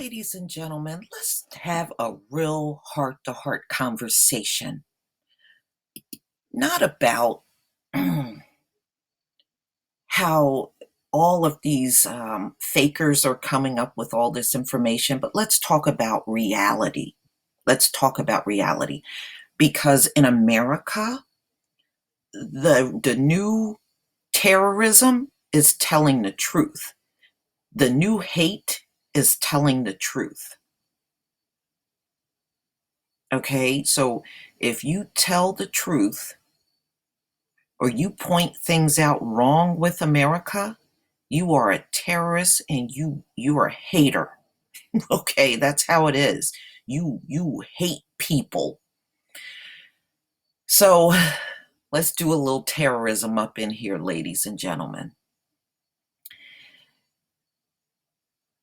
Ladies and gentlemen, let's have a real heart-to-heart conversation. Not about how all of these fakers are coming up with all this information, but let's talk about reality. Let's talk about reality. Because in America, the new terrorism is telling the truth. The new hate is telling the truth. Okay, so if you tell the truth or you point things out wrong with America, you are a terrorist and you are a hater. Okay, that's how it is. You hate people. So let's do a little terrorism up in here, ladies and gentlemen.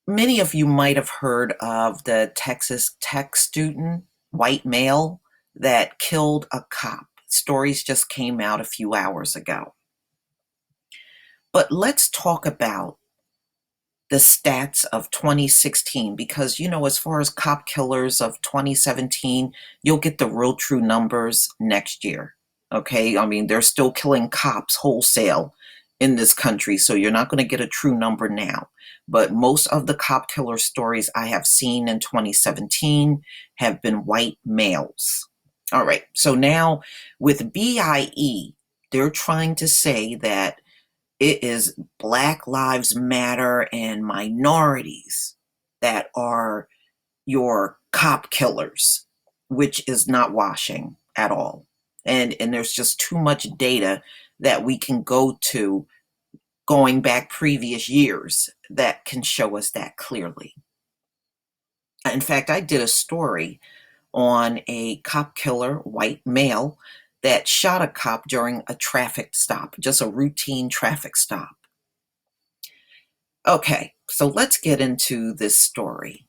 Many of you might have heard of the Texas Tech student, white male, that killed a cop. Stories just came out a few hours ago. But let's talk about the stats of 2016 because, as far as cop killers of 2017, you'll get the real true numbers next year. Okay, I mean, they're still killing cops wholesale in this country, so you're not going to get a true number now. But most of the cop killer stories I have seen in 2017 have been white males. All right, so now with BIE, they're trying to say that it is Black Lives Matter and minorities that are your cop killers, which is not washing at all. And there's just too much data that we can go to going back previous years that can show us that clearly. In fact, I did a story on a cop killer, white male, that shot a cop during a traffic stop, just a routine traffic stop. Okay, so let's get into this story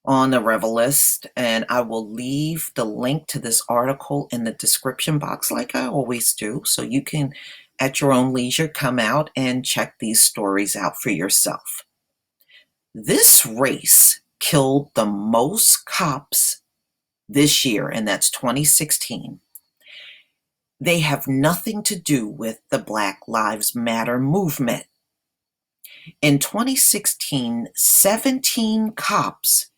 on the Revelist, and I will leave the link to this article in the description box like I always do, so you can, at your own leisure, come out and check these stories out for yourself. This race killed the most cops this year, and that's 2016. They have nothing to do with the Black Lives Matter movement. In 2016, 17 cops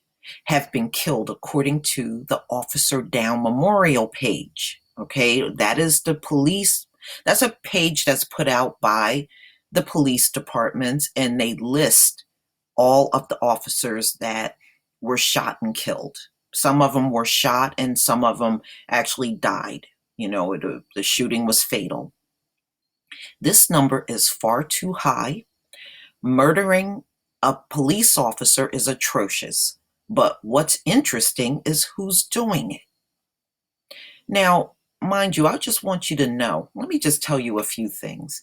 have been killed according to the Officer Down Memorial page. Okay, that is the police. That's a page that's put out by the police departments, and they list all of the officers that were shot and killed. Some of them were shot and some of them actually died. The shooting was fatal. This number is far too high. Murdering a police officer is atrocious, but what's interesting is who's doing it. Now, mind you, I just want you to know, let me just tell you a few things.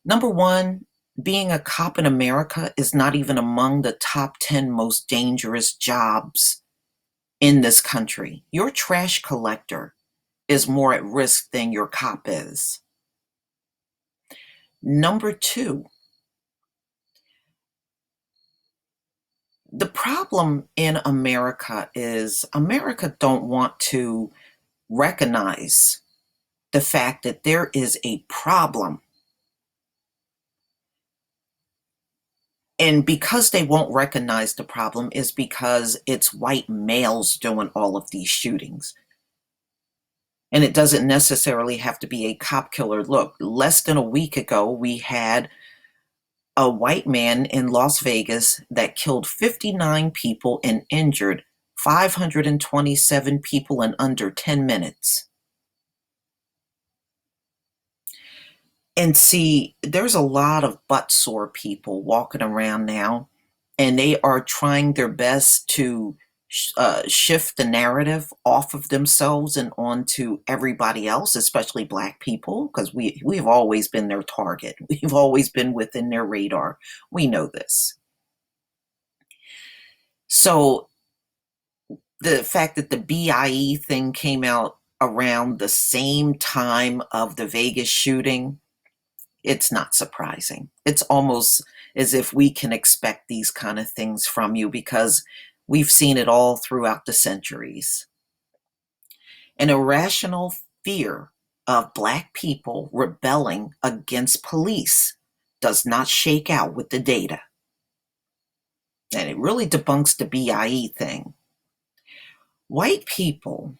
Number one, being a cop in America is not even among the top 10 most dangerous jobs in this country. Your trash collector is more at risk than your cop is. Number two, the problem in America is America don't want to recognize the fact that there is a problem. And because they won't recognize the problem is because it's white males doing all of these shootings. And it doesn't necessarily have to be a cop killer. Look, less than a week ago, we had a white man in Las Vegas that killed 59 people and injured 527 people in under 10 minutes. And see, there's a lot of butt sore people walking around now, and they are trying their best to shift the narrative off of themselves and onto everybody else, especially Black people, because we've always been their target. We've always been within their radar. We know this. So the fact that the BIE thing came out around the same time of the Vegas shooting, it's not surprising. It's almost as if we can expect these kind of things from you, because we've seen it all throughout the centuries. An irrational fear of Black people rebelling against police does not shake out with the data. And it really debunks the BIE thing. White people,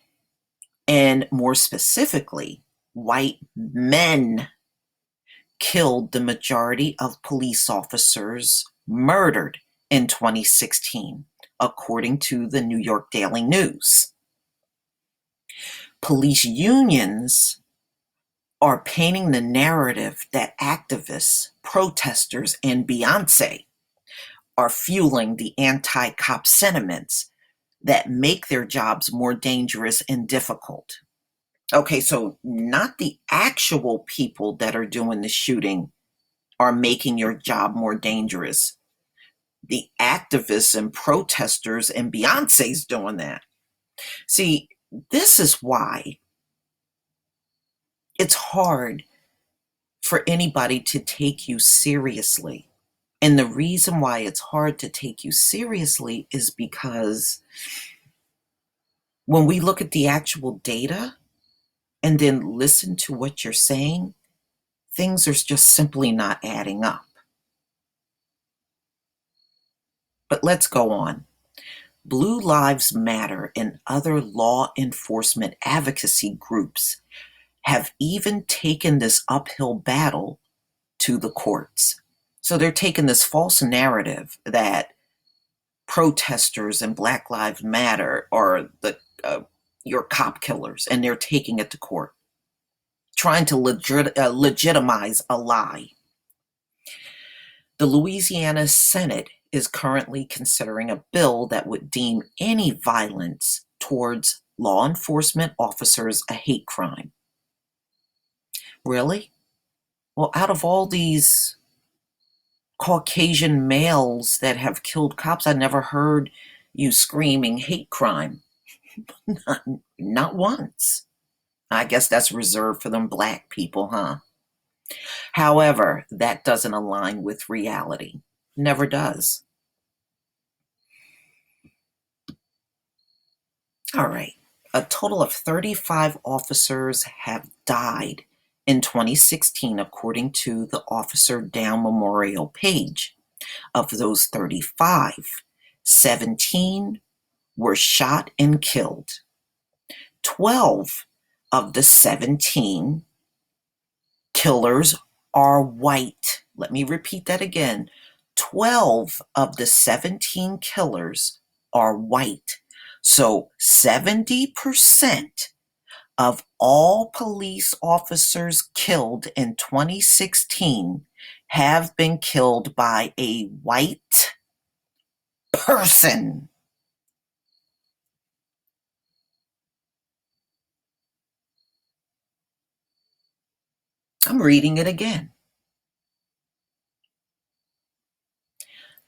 and more specifically, white men, killed the majority of police officers murdered in 2016, according to the New York Daily News. Police unions are painting the narrative that activists, protesters, and Beyonce are fueling the anti-cop sentiments that make their jobs more dangerous and difficult. Okay, so not the actual people that are doing the shooting are making your job more dangerous. The activists and protesters, and Beyonce's doing that. See, this is why it's hard for anybody to take you seriously. And the reason why it's hard to take you seriously is because when we look at the actual data and then listen to what you're saying, things are just simply not adding up. But let's go on. Blue Lives Matter and other law enforcement advocacy groups have even taken this uphill battle to the courts. So they're taking this false narrative that protesters and Black Lives Matter are your cop killers, and they're taking it to court, trying to legitimize a lie. The Louisiana Senate is currently considering a bill that would deem any violence towards law enforcement officers a hate crime. Really? Well, out of all these Caucasian males that have killed cops, I never heard you screaming hate crime. Not once. I guess that's reserved for them Black people, huh? However, that doesn't align with reality. Never does. All right. A total of 35 officers have died in 2016, according to the Officer Down Memorial page. Of those 35, 17 were shot and killed. 12 of the 17 killers are white. Let me repeat that again. 12 of the 17 killers are white. So 70% of all police officers killed in 2016 have been killed by a white person. I'm reading it again.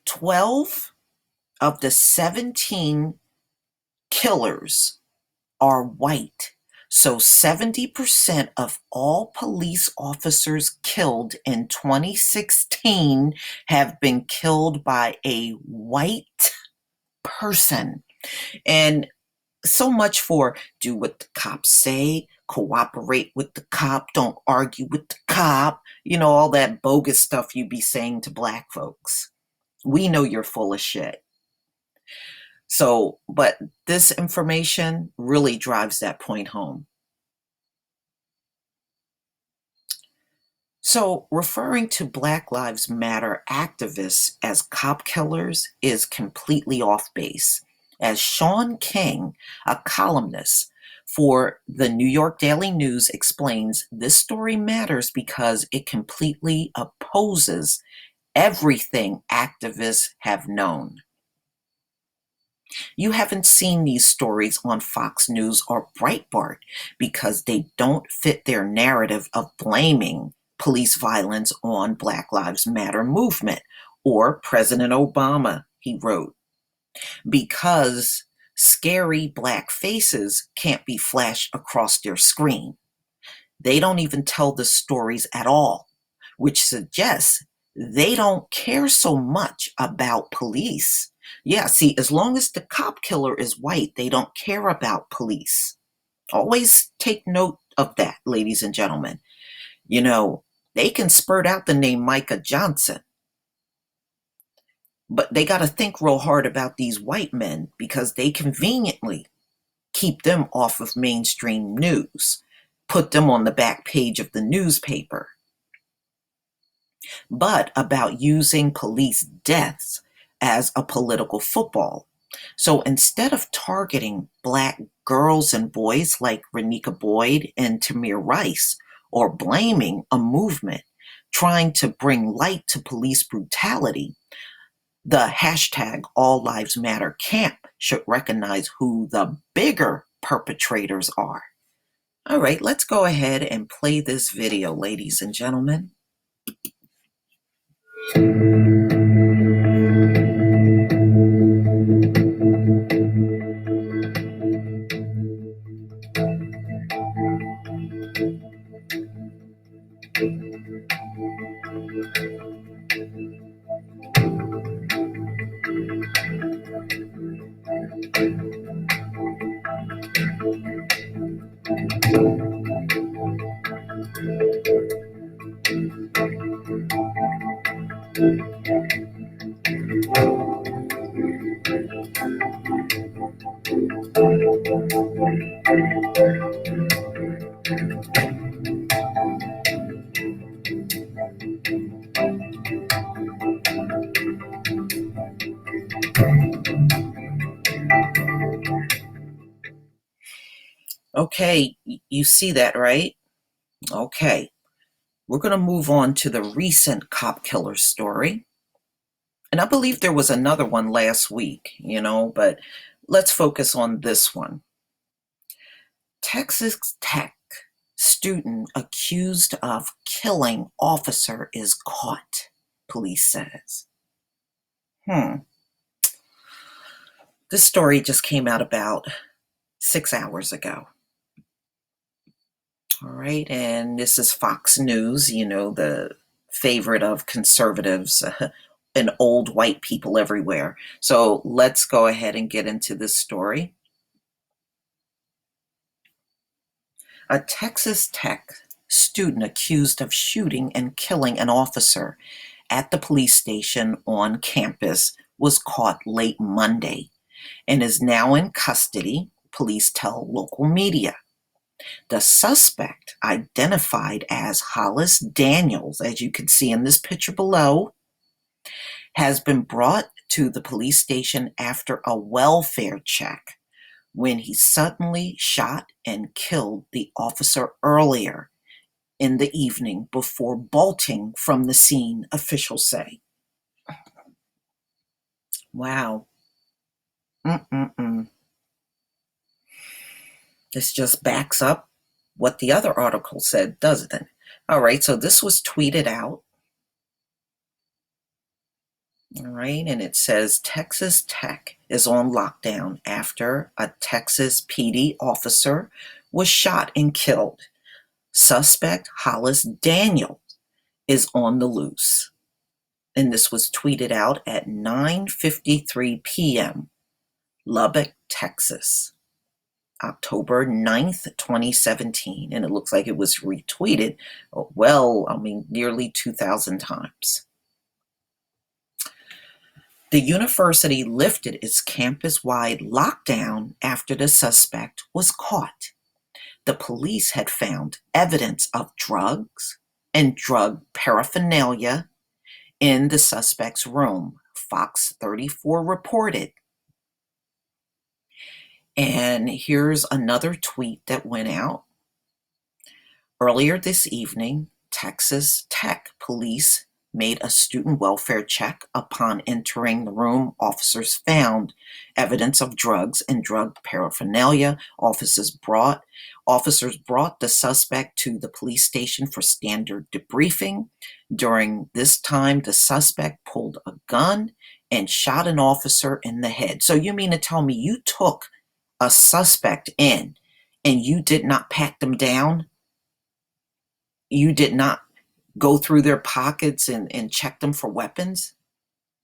12 of the 17 killers are white. So 70% of all police officers killed in 2016 have been killed by a white person. And so much for do what the cops say, cooperate with the cop, don't argue with the cop, all that bogus stuff you be saying to Black folks. We know you're full of shit. So, but this information really drives that point home. So, referring to Black Lives Matter activists as cop killers is completely off base. As Sean King, a columnist for the New York Daily News, explains, this story matters because it completely opposes everything activists have known. You haven't seen these stories on Fox News or Breitbart because they don't fit their narrative of blaming police violence on Black Lives Matter movement or President Obama, he wrote. Because scary Black faces can't be flashed across their screen. They don't even tell the stories at all, which suggests They don't care so much about police. Yeah, see, as long as the cop killer is white, they don't care about police. Always take note of that, ladies and gentlemen. You know, they can spurt out the name Micah Johnson, but they got to think real hard about these white men because they conveniently keep them off of mainstream news, put them on the back page of the newspaper. But about using police deaths as a political football. So instead of targeting Black girls and boys like Renika Boyd and Tamir Rice, or blaming a movement trying to bring light to police brutality, the hashtag All Lives Matter camp should recognize who the bigger perpetrators are. All right, let's go ahead and play this video, ladies and gentlemen. Okay, you see that, right? Okay, we're going to move on to the recent cop killer story. And I believe there was another one last week, but let's focus on this one. Texas Tech student accused of killing officer is caught, police says. This story just came out about 6 hours ago. All right, and this is Fox News, the favorite of conservatives and old white people everywhere. So let's go ahead and get into this story. A Texas Tech student accused of shooting and killing an officer at the police station on campus was caught late Monday and is now in custody, police tell local media. The suspect, identified as Hollis Daniels, as you can see in this picture below, has been brought to the police station after a welfare check when he suddenly shot and killed the officer earlier in the evening before bolting from the scene, officials say. Wow. This just backs up what the other article said, doesn't it? All right, so this was tweeted out. All right, and it says Texas Tech is on lockdown after a Texas PD officer was shot and killed. Suspect Hollis Daniels is on the loose. And this was tweeted out at 9:53 p.m. Lubbock, Texas, October 9th, 2017. And it looks like it was retweeted, nearly 2,000 times. The university lifted its campus-wide lockdown after the suspect was caught. The police had found evidence of drugs and drug paraphernalia in the suspect's room, Fox 34 reported. And here's another tweet that went out. Earlier this evening, Texas Tech police made a student welfare check. Upon entering the room, officers found evidence of drugs and drug paraphernalia. Officers brought the suspect to the police station for standard debriefing. During this time, the suspect pulled a gun and shot an officer in the head. So you mean to tell me you took a suspect in and you did not pat them down? You did not go through their pockets and check them for weapons.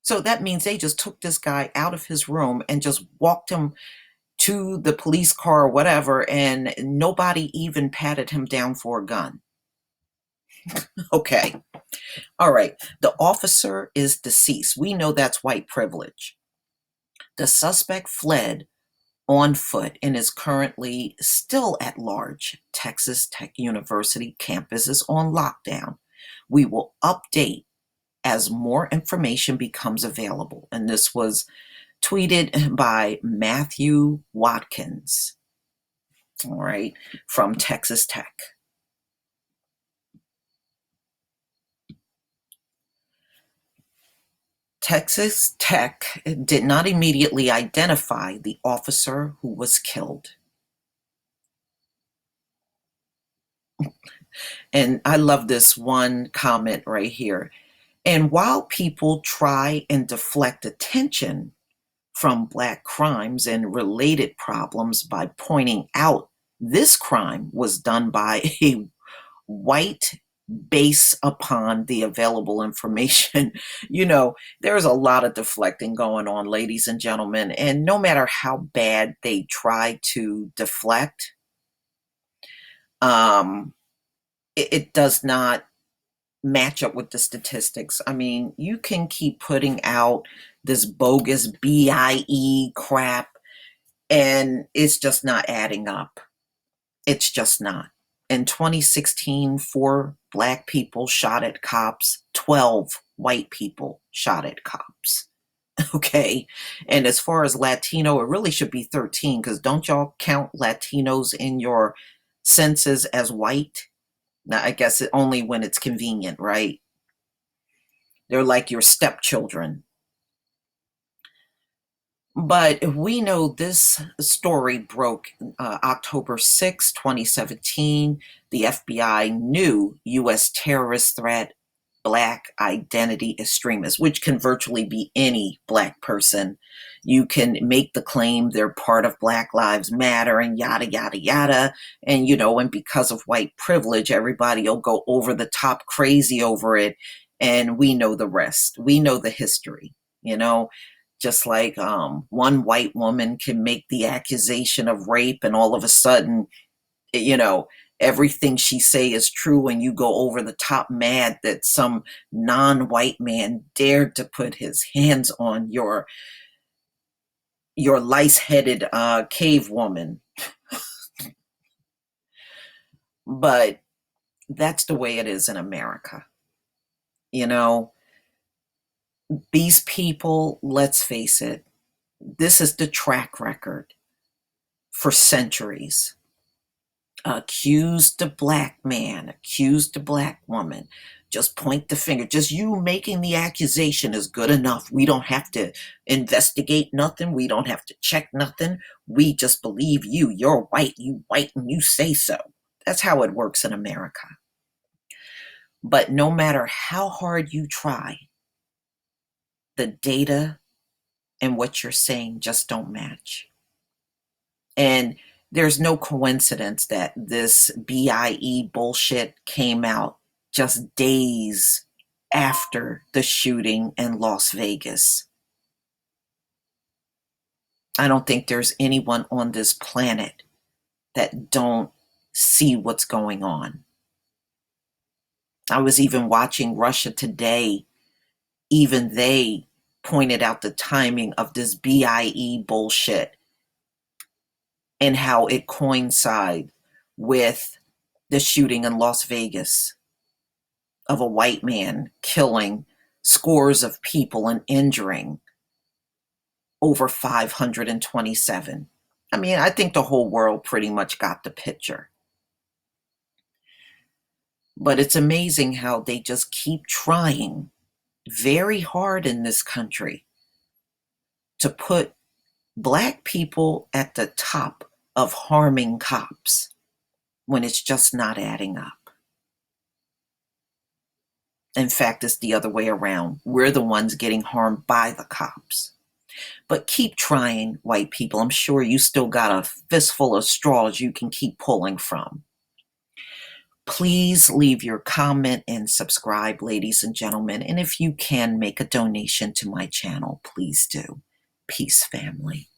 So that means they just took this guy out of his room and just walked him to the police car or whatever, and nobody even patted him down for a gun. Okay. All right. The officer is deceased. We know that's white privilege. The suspect fled on foot and is currently still at large. Texas Tech University campus is on lockdown. We will update as more information becomes available. And this was tweeted by Matthew Watkins, all right, from Texas Tech. Texas Tech did not immediately identify the officer who was killed. And I love this one comment right here. And while people try and deflect attention from Black crimes and related problems by pointing out this crime was done by a white base upon the available information, there's a lot of deflecting going on, ladies and gentlemen. And no matter how bad they try to deflect, it does not match up with the statistics. I mean, you can keep putting out this bogus BIE crap, and it's just not adding up. It's just not. In 2016, 4 Black people shot at cops, 12 white people shot at cops. Okay. And as far as Latino, it really should be 13, because don't y'all count Latinos in your census as white? Now, I guess only when it's convenient, right? They're like your stepchildren. But we know this story broke October 6, 2017. The FBI knew U.S. terrorist threat, Black identity extremists, which can virtually be any Black person. You can make the claim they're part of Black Lives Matter and yada, yada, yada. And because of white privilege, everybody will go over the top crazy over it. And we know the rest. We know the history, just like one white woman can make the accusation of rape, and all of a sudden, you know, everything she say is true, and you go over the top mad that some non-white man dared to put his hands on your lice-headed cave woman. But that's the way it is in America. You know, these people, let's face it, this is the track record for centuries. Accuse the Black man, accuse the Black woman, just point the finger. Just you making the accusation is good enough. We don't have to investigate nothing. We don't have to check nothing. We just believe you. You're white, and you say so. That's how it works in America. But no matter how hard you try, the data and what you're saying just don't match. And there's no coincidence that this BIE bullshit came out just days after the shooting in Las Vegas. I don't think there's anyone on this planet that don't see what's going on. I was even watching Russia Today. Even they pointed out the timing of this BIE bullshit and how it coincided with the shooting in Las Vegas of a white man killing scores of people and injuring over 527. I mean, I think the whole world pretty much got the picture. But it's amazing how they just keep trying very hard in this country to put Black people at the top of harming cops when it's just not adding up. In fact, it's the other way around. We're the ones getting harmed by the cops. But keep trying, white people. I'm sure you still got a fistful of straws you can keep pulling from. Please leave your comment and subscribe, ladies and gentlemen. And if you can make a donation to my channel, please do. Peace, family.